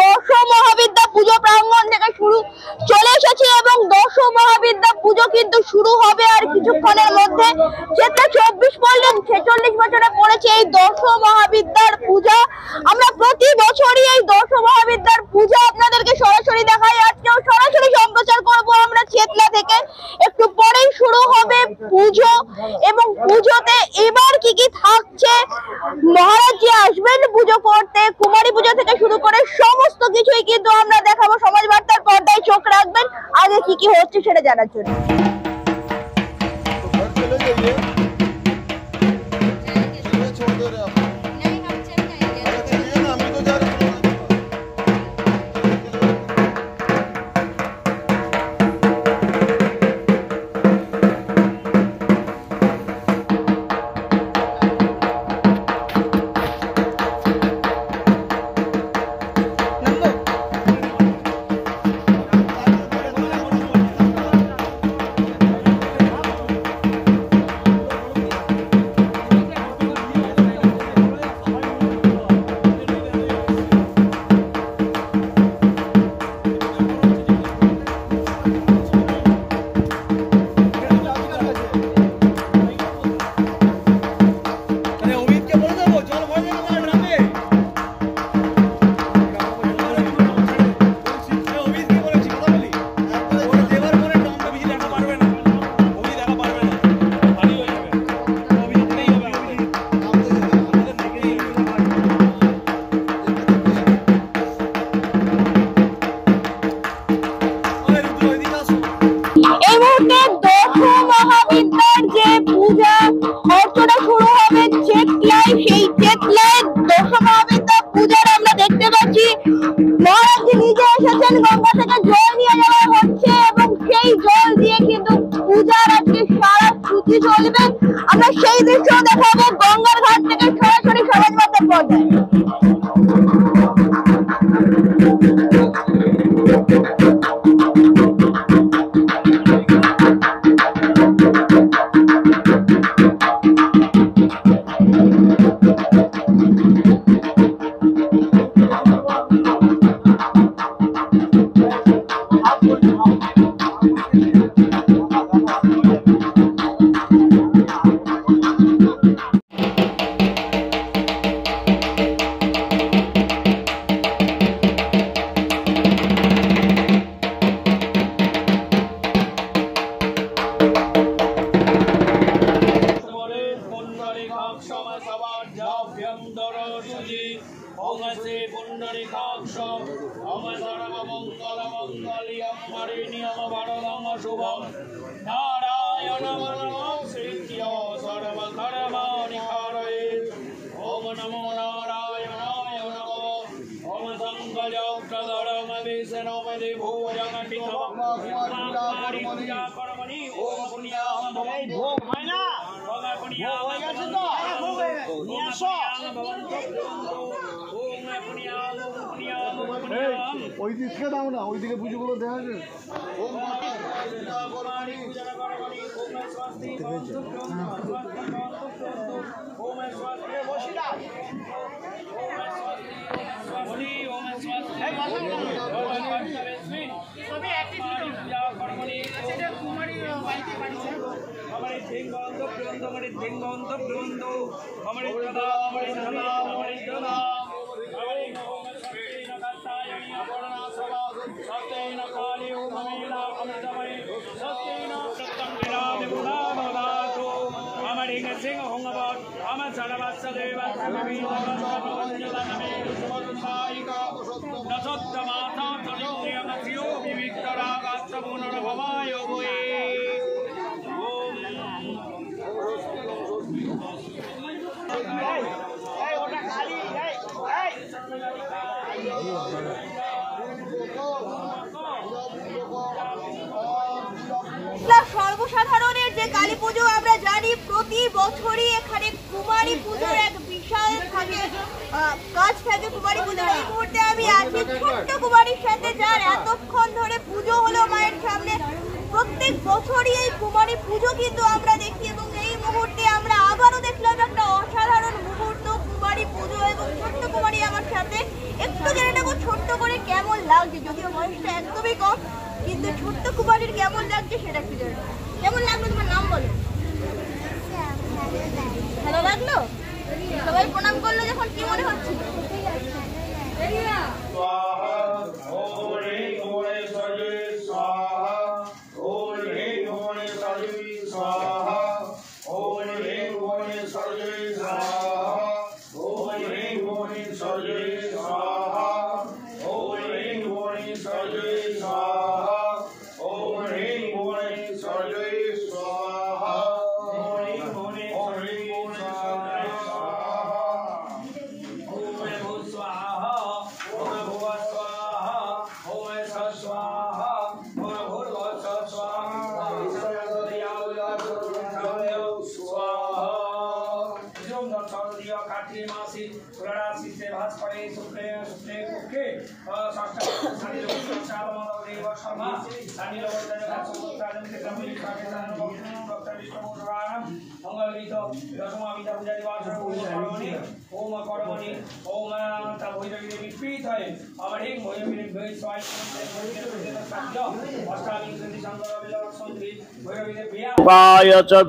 দশ মহাবিদ্যা পুজো প্রাঙ্গণ থেকে শুরু চলে এসেছে এবং দশ মহাবিদ্যা পুজো কিন্তু শুরু হবে আর কিছুক্ষণের মধ্যে। যেটা 24 বললেন 46 বছরে পড়েছে এই দশ মহাবিদ্যার পূজা। আমরা প্রতি বছরই এই দশ মহাবিদ্যার পূজা আপনাদেরকে সরাসরি দেখাই। আজকেও সরাসরি সম্প্রচার করব আমরা চেতলা থেকে। একটু পরেই শুরু হবে পুজো এবং পুজোতে এবার কি কি থাকছে, মহারাজ যে আসবেন পুজো করতে, কুমারী পুজো থেকে শুরু করে সমস্ত কিছুই কিন্তু আমরা দেখাবো। সমাজ বার্তার পর্দায় চোখ রাখবেন আগে কি কি হচ্ছে সেটা জানার জন্য। গঙ্গা থেকে জল নিয়ে যাওয়া হচ্ছে এবং সেই জল দিয়ে কিন্তু পূজার আজকে সারা শ্রুতি চলবে। আমরা সেই দৃশ্য দেখাবো গঙ্গার ঘাট থেকে সরাসরি সমাজ বার্তার পর্দায়। ওইদিকে দাও না, ওইদিকে পুজোগুলো দেখা যায়। সর্বসাধারণের যে কালী পুজো আমরা জানি প্রতি বছরই এখানে কুমারী পুজোর এক বিশাল কাজ থাকে কুমারী পুজোর। এই মুহূর্তে আমি আছি ছোট্ট কুমারীর সাথে যার এতক্ষণ ধরে পুজো হলো মায়ের সামনে। প্রত্যেক বছরই এই কুমারী পুজো কিন্তু আমরা দেখি এবং এই মুহূর্তে আমরা আবারও দেখলাম একটা অসাধারণ মুহূর্ত কুমারী পুজো এবং ছোট্ট কুমারী আমার সাথে। একটু জেনে নেবো ছোট্ট লাগছে, যদিও বয়সটা একদমই কম, কিন্তু ছোট্ট কুমারীর কেমন লাগছে সেটা একটু জানি। কেমন লাগলো, তোমার নাম বলো। ভালো লাগলো? সবাই প্রণাম করলো যখন, কি মনে হচ্ছে?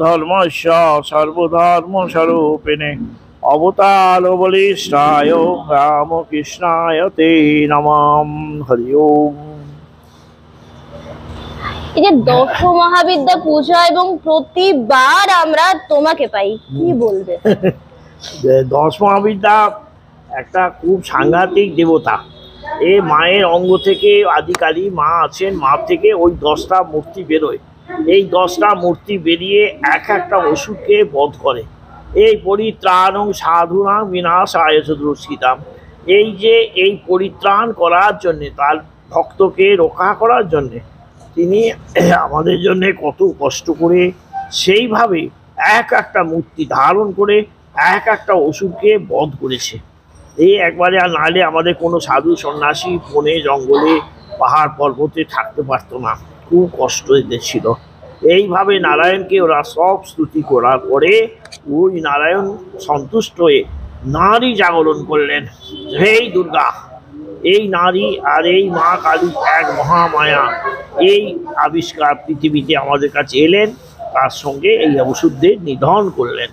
ধর্মস্য সর্বধর্ম স্বরূপিণে অবতার বলিষ্ঠায় রামকৃষ্ণায় তে নমঃ। হরি ওম। এই যে দশ মহাবিদ্যা পূজা এবং প্রতিবার আমরা তোমাকে পাই, কি বলবে? দশ মহাবিদ্যা একটা খুব সাংঘাতিক দেবতা। এই মায়ের অঙ্গ থেকে আদিকালী মা আছেন, মা থেকে ওই 10টা মূর্তি বেরোয়। এই 10টা মূর্তি বেরিয়ে এক একটা অসুরকে বধ করে। এই পরিত্রাণং সাধুনাং বিনাশায় চ দুষ্কৃতাম। এই যে এই পরিত্রাণ করার জন্যে, তার ভক্তকে রক্ষা করার জন্যে তিনি আমাদের জন্যে কত কষ্ট করে সেইভাবে এক একটা মূর্তি ধারণ করে এক একটা অসুরকে বধ করেছে। এই একবারে, আর নাহলে আমাদের কোনো সাধু সন্ন্যাসী বনে জঙ্গলে পাহাড় পর্বতে থাকতে পারতো না, খুব কষ্ট এদের ছিল। এইভাবে নারায়ণকে ওরা সব স্তুতি করার পরে ওই নারায়ণ সন্তুষ্ট হয়ে নারী জাগরণ করলেন। হে দুর্গা, এই নারী আর এই মা কালী এক মহামায়া, এই আবিষ্কার পৃথিবীতে আমাদের কাছে এলেন, তার সঙ্গে এই অসুরদের নিধন করলেন।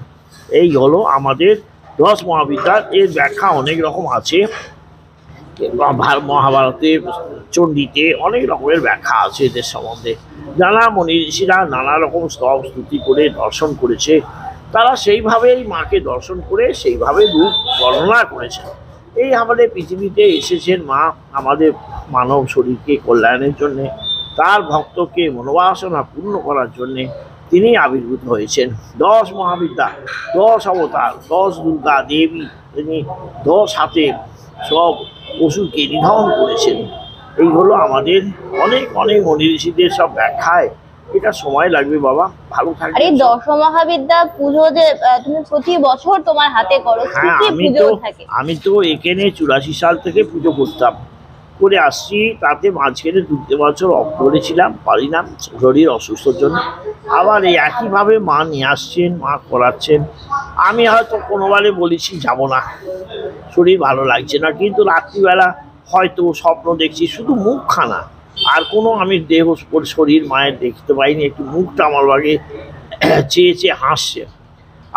এই হলো আমাদের 10 মহাবিদ্যার। এর ব্যাখ্যা অনেক রকম আছে, মহাভারতে, চণ্ডীতে অনেক রকমের ব্যাখ্যা আছে এদের সম্বন্ধে। যারা মনি ঋষিরা নানা রকম স্তব স্তুতি করে দর্শন করেছে, তারা সেইভাবেই মাকে দর্শন করে সেইভাবে রূপ বর্ণনা করেছেন। এই আমাদের পৃথিবীতে এসেছেন মা আমাদের মানব শরীরকে কল্যাণের জন্যে, তার ভক্তকে মনোবাসনা পূর্ণ করার জন্যে তিনি আবির্ভূত হয়েছেন। 10 মহাবিদ্যা, 10 অবতার, 10 দুর্গা দেবী, তিনি 10 হাতে সব অসুরকে নিধন করেছেন। এই হলো আমাদের অনেক অনেক মনি ঋষিদের সব ব্যাখ্যায়। এটা সময় লাগবে বাবা, ভালো থাকবে। আরে 10 মহাবিদ্যা পুজো যে তুমি প্রতি বছর তোমার হাতে করো, কি কি পুজো থাকে? আমি তো এখানে 84 সাল থেকে পুজো করতাম, করে আসছি। তাতে মাঝখানে 2 বছর অফ করেছিলাম, পারি না শরীর অসুস্থর জন্য। আবার এই একইভাবে মা নিয়ে আসছেন, মা করাচ্ছেন। আমি হয়তো কোনোবারে বলেছি যাব না, শরীর ভালো লাগছে না, কিন্তু রাত্রিবেলা হয়তো স্বপ্ন দেখছি শুধু মুখখানা, আর কোনো আমি দেহ শরীর মায়ের দেখতে পাইনি। একটু মুখটা আমার বাগে চেয়ে চেয়ে হাসছে।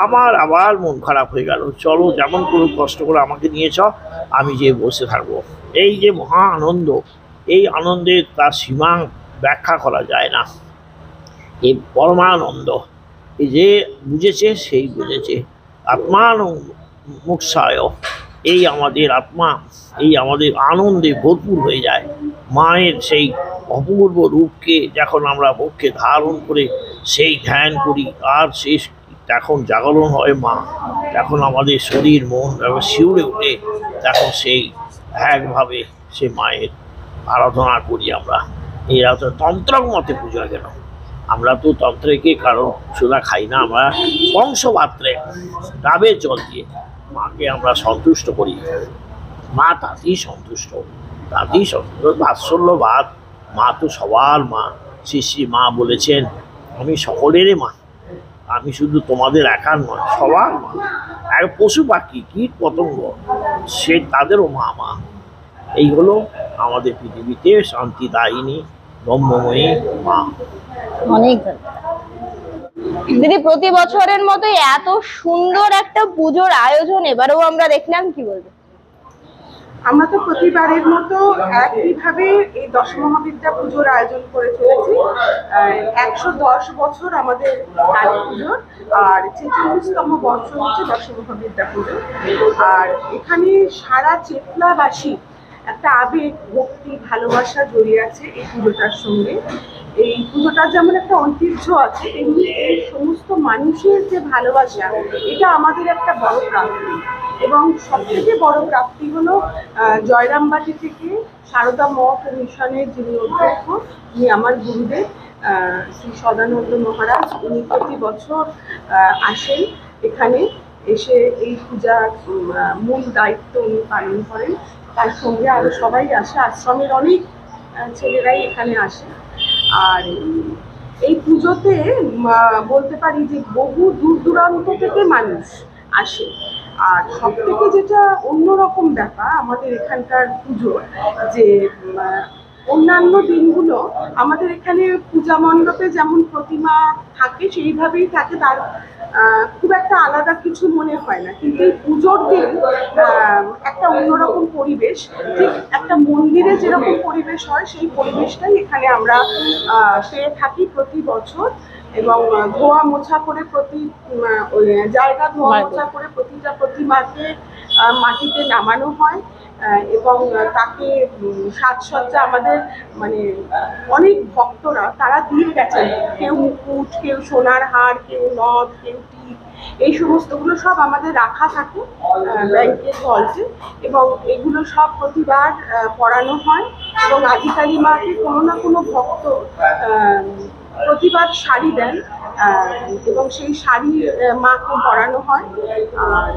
আমার আবার মন খারাপ হয়ে গেল। চলো, যেমন কোনো কষ্ট করে আমাকে নিয়েছ, আমি যে বসে থাকবো। এই যে মহা আনন্দ, এই আনন্দের তার সীমা ব্যাখ্যা করা যায় না। এই পরমানন্দ, এই যে বুঝেছে সেই বুঝেছে। আত্মান মুক্ষায়, এই আমাদের আত্মা, এই আমাদের আনন্দে ভরপুর হয়ে যায়। মায়ের সেই অপূর্ব রূপকে যখন আমরা পক্ষে ধারণ করে সেই ধ্যান করি, আর শেষ তখন জাগরণ হয় মা, তখন আমাদের শরীর মন শিউরে উঠে, তখন সেই একভাবে সে মায়ের আরাধনা করি আমরা। এই তন্ত্রক মতে পূজা। কেন আমরা তো তন্ত্রকে কারো সোনা খাই না, আমরা বংশপাত্রে ডাবের জল দিয়ে মাকে আমরা সন্তুষ্ট করি। মা তাতেই সন্তুষ্ট, তাতেই সন্তুষ্ট। বাৎসল্যবাদ, মা তো সবার মা। শ্রী মা বলেছেন, আমি সকলেরই মা, আমি শুধু তোমাদের একার নয়, সবার মা। আর পশু পাখি, কীট পতঙ্গ, সে তাদেরও মা। মা এই হলো আমাদের পৃথিবীতে শান্তিদায়িনী ব্রহ্মময়ী মা। অনেক দিদি, প্রতি বছরের মতো এত সুন্দর একটা পুজোর আয়োজন এবারেও আমরা দেখলাম, কি বলবো? আমরা তো প্রতিবারের মতো একইভাবে এই দশমহাবিদ্যা পুজোর আয়োজন করে চলেছি। 110 বছর আমাদের কালী পুজোর, আর 46তম বছর হচ্ছে দশমহাবিদ্যা পুজো। আর এখানে সারা চেতলাবাসী একটা আবেগ, ভক্তি, ভালোবাসা জড়িয়ে আছে এই পুজোটার সঙ্গে। এই পুজোটার যেমন একটা ঐতিহ্য আছে, তেমনি এই সমস্ত মানুষের যে ভালোবাসা, এটা আমাদের একটা বড় প্রাপ্তি। এবং সবথেকে বড় প্রাপ্তি হলো জয়রামবাটি থেকে সারদা মঠ মিশনের যিনি অধ্যক্ষ, উনি আমার গুরুদেব শ্রী সদানন্দ মহারাজ। উনি প্রতি বছর আসেন এখানে, এসে এই পূজার মূল দায়িত্ব উনি পালন করেন। তার সঙ্গে আরো সবাই আসে, আশ্রমের অনেক ছেলেরাই এখানে আসে। আর এই পুজোতে বলতে পারি যে বহু দূর দূরান্ত থেকে মানুষ আসে। আর সব থেকে যেটা অন্যরকম ব্যাপার আমাদের এখানকার পুজো, যে অন্যান্য দিনগুলো আমাদের এখানে পূজা মণ্ডপে যেমন প্রতিমা থাকে সেইভাবেই থাকে, তার খুব একটা আলাদা কিছু মনে হয় না। কিন্তু এই পুজোর দিন একটা অন্যরকম পরিবেশ, ঠিক একটা মন্দিরে যেরকম পরিবেশ হয় সেই পরিবেশটাই এখানে আমরা পেয়ে থাকি প্রতি বছর। এবং ধোয়া মোছা করে প্রতি জায়গা ধোয়া মোছা করে প্রতিটা প্রতিমাকে মাটিতে নামানো হয়। এবং তাকে সাজসজ্জা আমাদের মানে অনেক ভক্তরা তারা দিয়ে গেছেন, কেউ মুকুট, কেউ সোনার হার, কেউ নথ, কেউ টিপ, এই সমস্তগুলো সব আমাদের রাখা থাকে ব্যাংকের ভল্টে। এবং এগুলো সব প্রতিবার পড়ানো হয়। এবং আদিকালী মাকে কোনো না কোনো ভক্ত প্রতিবার শাড়ি দেন, এবং সেই শাড়ি মাকে পরানো হয়। আর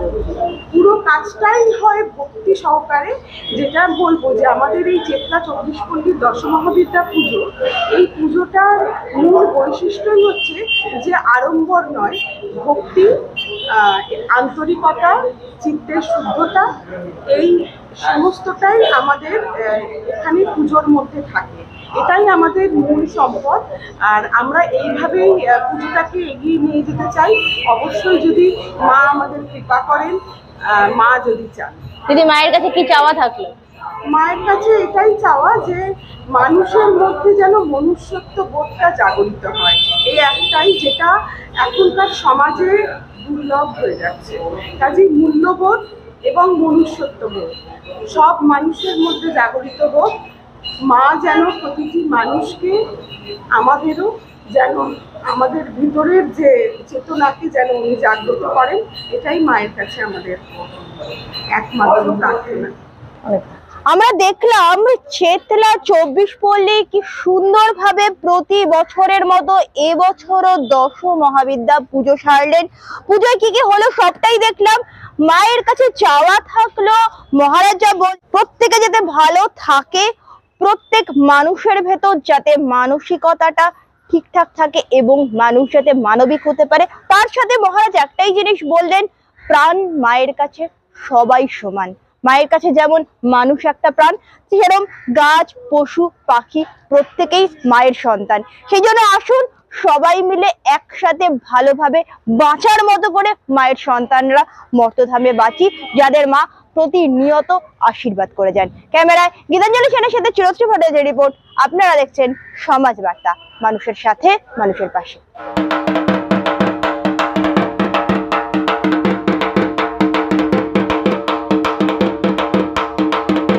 পুরো কাজটাই হয় ভক্তি সহকারে। যেটা বলবো যে আমাদের এই চেতলা 24 পল্লীর দশমহাবিদ্যা পুজো, এই পুজোটার মূল বৈশিষ্ট্যই হচ্ছে যে আড়ম্বর নয়, ভক্তি, আন্তরিকতা, চিত্তের শুদ্ধতা, এই সমস্তটাই আমাদের এখানে পুজোর মধ্যে থাকে। এটাই আমাদের মূল সম্পদ। আর আমরা এইভাবেই পুজোটাকে এগিয়ে নিয়ে যেতে চাই, অবশ্যই যদি মা আমাদের কৃপা করেন, মা যদি চান। দিদি, মায়ের কাছে কি চাওয়া থাকলো? মায়ের কাছে এটাই চাওয়া যে মানুষের মধ্যে যেন মনুষ্যত্ব বোধটা জাগরিত হয়। এই একটাই, যেটা এখনকার সমাজে দুর্লভ হয়ে যাচ্ছে। কাজেই মূল্যবোধ এবং মনুষ্যত্ববোধ সব মানুষের মধ্যে জাগরিত হোক। মা যেন প্রতিটি মানুষকে, আমাদেরও যেন আমাদের ভিতরের যে চেতনাকে যেন উনি জাগ্রত করেন, এটাই মায়ের কাছে আমাদের একমাত্র প্রার্থনা। আমরা দেখলাম চেতলা 24 পল্লী কি সুন্দরভাবে প্রতি বছরের মতো এবছরও দশমহাবিদ্যা পুজো সারলেন। পুজোয় কি কি হলো সবটাই দেখলাম। মায়ের কাছে চাওয়া থাকলো, মহারাজ যা বল, প্রত্যেকে যাতে ভালো থাকে, প্রত্যেক মানুষের ভেতর যাতে মানসিকতাটা ঠিকঠাক থাকে এবং মানুষ যাতে মানবিক হতে পারে। তার সাথে মহারাজ একটাই জিনিস বললেন, প্রাণ মায়ের কাছে সবাই সমান। মায়ের কাছে যেমন মানুষ একটা প্রাণ, সেরকম গাছ, পশু, পাখি প্রত্যেকেই মায়ের সন্তান। সেই জন্য আসুন সবাই মিলে একসাথে ভালোভাবে বাঁচার মতো করে মায়ের সন্তানরা মর্তধামে বাঁচি, যাদের মা প্রতিনিয়ত আশীর্বাদ করে যান। ক্যামেরায় গীতাঞ্জলি সেনের সাথে চিরশ্রী ভট্টাচার্যের রিপোর্ট। আপনারা দেখছেন সমাজ বার্তা, মানুষের সাথে, মানুষের পাশে।